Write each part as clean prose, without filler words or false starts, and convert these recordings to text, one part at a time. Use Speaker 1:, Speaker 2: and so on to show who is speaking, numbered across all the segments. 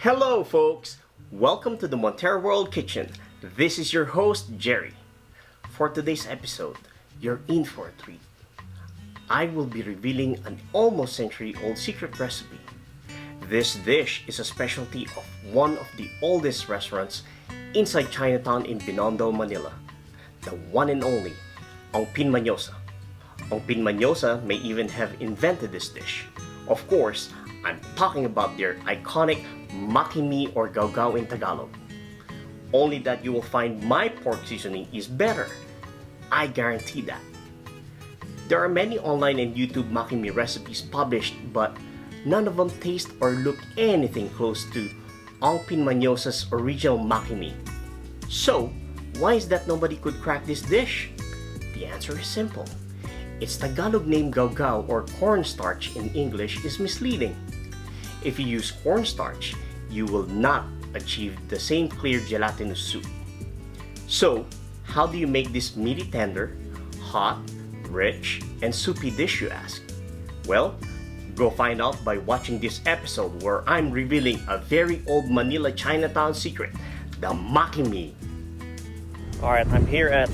Speaker 1: Hello folks! Welcome to the Montero World Kitchen. This is your host, Jerry. For today's episode, you're in for a treat. I will be revealing an almost century-old secret recipe. This dish is a specialty of one of the oldest restaurants inside Chinatown in Binondo, Manila. The one and only Ongpin Manosa. Ongpin Manosa may even have invented this dish. Of course, I'm talking about their iconic Maki Mi or Gaw gaw in Tagalog. Only that you will find my pork seasoning is better. I guarantee that. There are many online and YouTube Maki Mi recipes published, but none of them taste or look anything close to Ongpin Manosa's original Maki Mi. So, why is that nobody could crack this dish? The answer is simple. Its Tagalog name Gaw gaw or cornstarch in English is misleading. If you use cornstarch, you will not achieve the same clear gelatinous soup. So, how do you make this meaty tender, hot, rich, and soupy dish, you ask? Well, go find out by watching this episode where I'm revealing a very old Manila Chinatown secret, the Maki Mi. Alright, I'm here at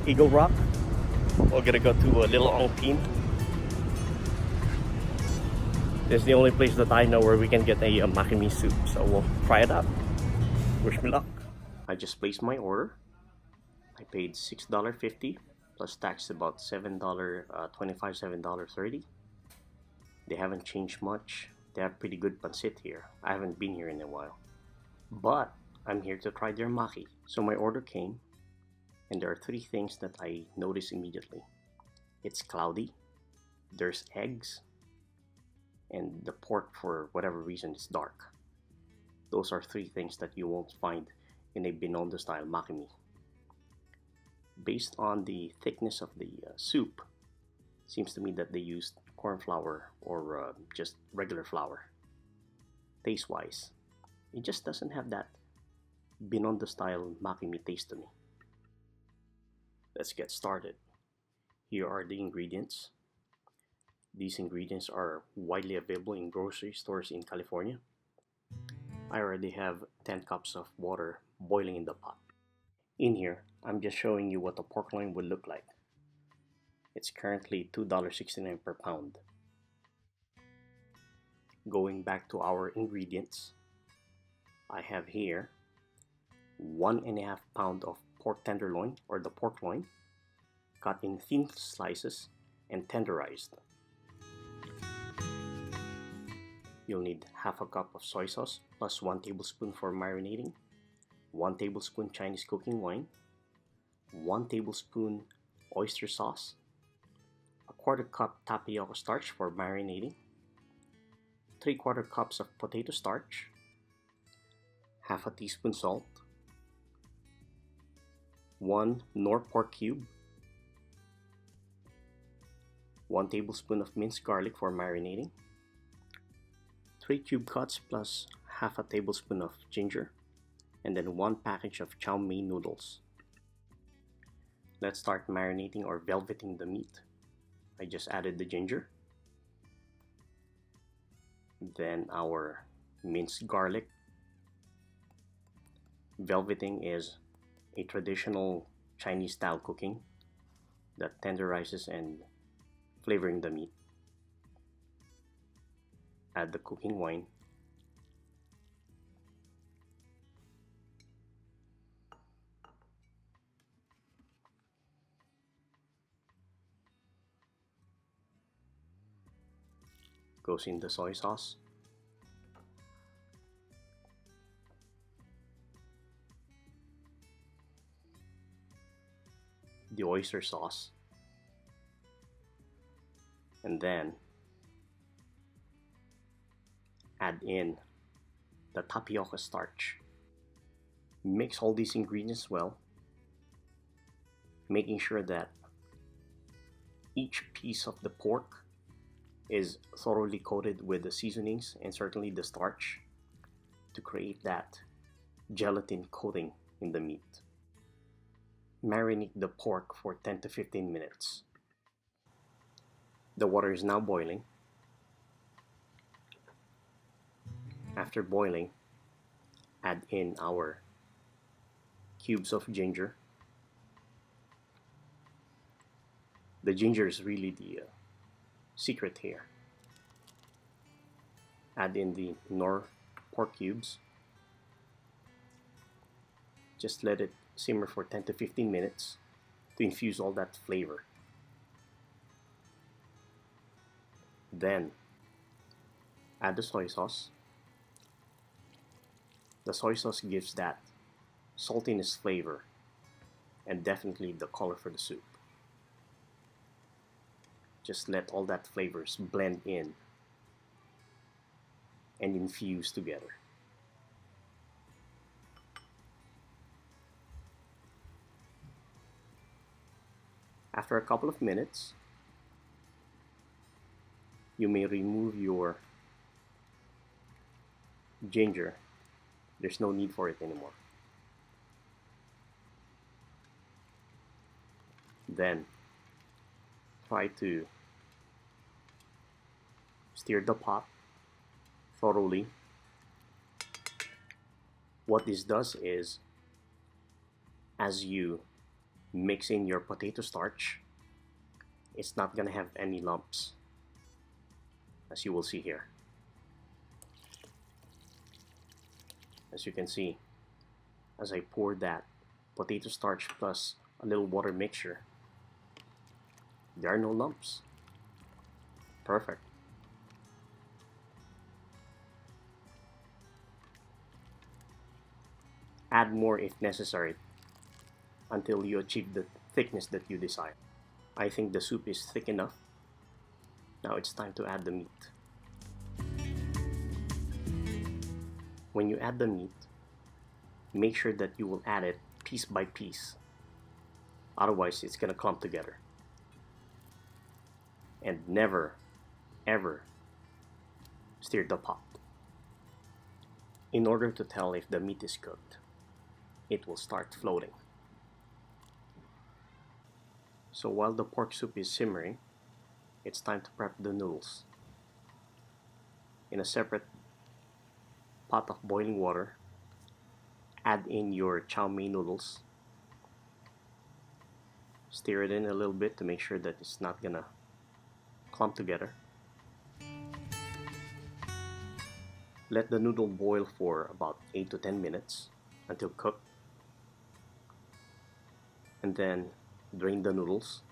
Speaker 1: Eagle Rock. We're gonna go to a little Ongpin. This is the only place that I know where we can get a Maki Mi soup, so we'll try it out. Wish me luck. I just placed my order. I paid $6.50 plus tax about $7.25, $7.30. They haven't changed much. They have pretty good pancit here. I haven't been here in a while. But I'm here to try their maki. So my order came, and there are three things that I noticed immediately. It's cloudy, there's eggs, and the pork, for whatever reason, is dark. Those are three things that you won't find in a Binondo style Maki Mi. Based on the thickness of the soup, seems to me that they used corn flour or just regular flour. Taste wise, it just doesn't have that Binondo style Maki Mi taste to me. Let's get started. Here are the ingredients. These ingredients are widely available in grocery stores in California. I already have 10 cups of water boiling in the pot. In here, I'm just showing you what the pork loin would look like. It's currently $2.69 per pound. Going back to our ingredients, I have here 1.5 pound of pork tenderloin or the pork loin, cut in thin slices and tenderized. You'll need half a cup of soy sauce plus 1 tablespoon for marinating, 1 tablespoon Chinese cooking wine, 1 tablespoon oyster sauce, a 1/4 cup tapioca starch for marinating, 3/4 cups of potato starch, half a teaspoon salt, 1 Knorr pork cube, 1 tablespoon of minced garlic for marinating, 3 cube cuts plus half a tablespoon of ginger, and then 1 package of chow mein noodles. Let's start marinating or velveting the meat. I just added the ginger, then our minced garlic. Velveting is a traditional Chinese style cooking that tenderizes and flavoring the meat. Add the cooking wine, goes in the soy sauce, the oyster sauce, and then add in the tapioca starch. Mix all these ingredients well, making sure that each piece of the pork is thoroughly coated with the seasonings and certainly the starch to create that gelatin coating in the meat. Marinate the pork for 10 to 15 minutes. The water is now boiling. After boiling, add in our cubes of ginger. The ginger is really the secret here. Add in the nor pork cubes. Just let it simmer for 10 to 15 minutes to infuse all that flavor. Then add the soy sauce. The soy sauce gives that saltiness flavor and definitely the color for the soup. Just let all that flavors blend in and infuse together. After a couple of minutes, you may remove your ginger. There's no need for it anymore. Then try to stir the pot thoroughly. What this does is, as you mix in your potato starch, it's not gonna have any lumps, as you will see here. As you can see, as I pour that potato starch plus a little water mixture, there are no lumps. Perfect. Add more if necessary until you achieve the thickness that you desire. I think the soup is thick enough. Now it's time to add the meat. When you add the meat, make sure that you will add it piece by piece. Otherwise, it's gonna clump together. And never, ever stir the pot. In order to tell if the meat is cooked, it will start floating. So while the pork soup is simmering, it's time to prep the noodles. In a separate pot of boiling water, add in your chow mein noodles. Stir it in a little bit to make sure that it's not gonna clump together. Let the noodle boil for about 8 to 10 minutes until cooked. And then drain the noodles.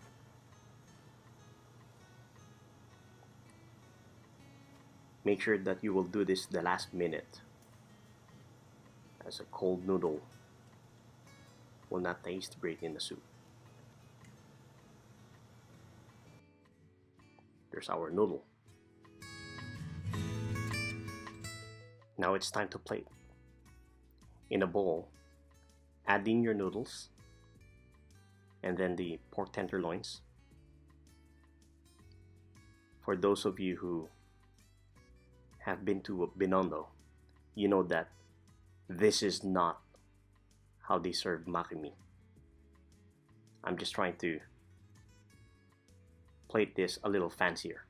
Speaker 1: Make sure that you will do this the last minute, as a cold noodle will not taste great in the soup. There's our noodle. Now it's time to plate. In a bowl, add in your noodles and then the pork tenderloins. For those of you who have been to Binondo, you know that this is not how they serve Maki Mi. I'm just trying to plate this a little fancier.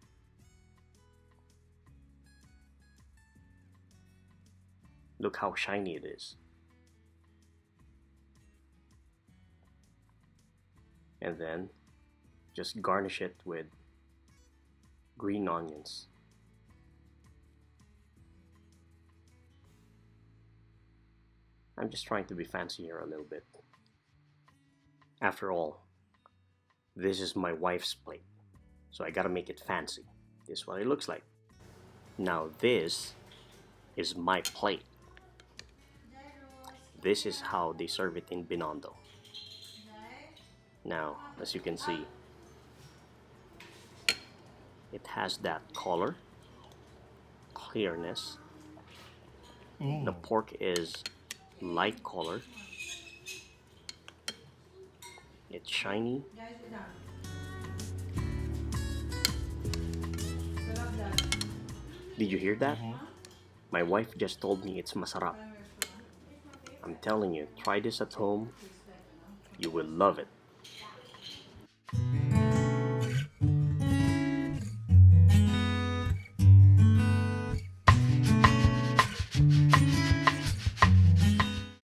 Speaker 1: Look how shiny it is. And then just garnish it with green onions. I'm just trying to be fancy here a little bit. After all, this is my wife's plate, so I gotta make it fancy. This is what it looks like. Now this is my plate. This is how they serve it in Binondo. Now, as you can see, it has that color, clearness. The pork is light color. It's shiny. Did you hear that? My wife just told me it's masarap. I'm telling you, try this at home. You will love it.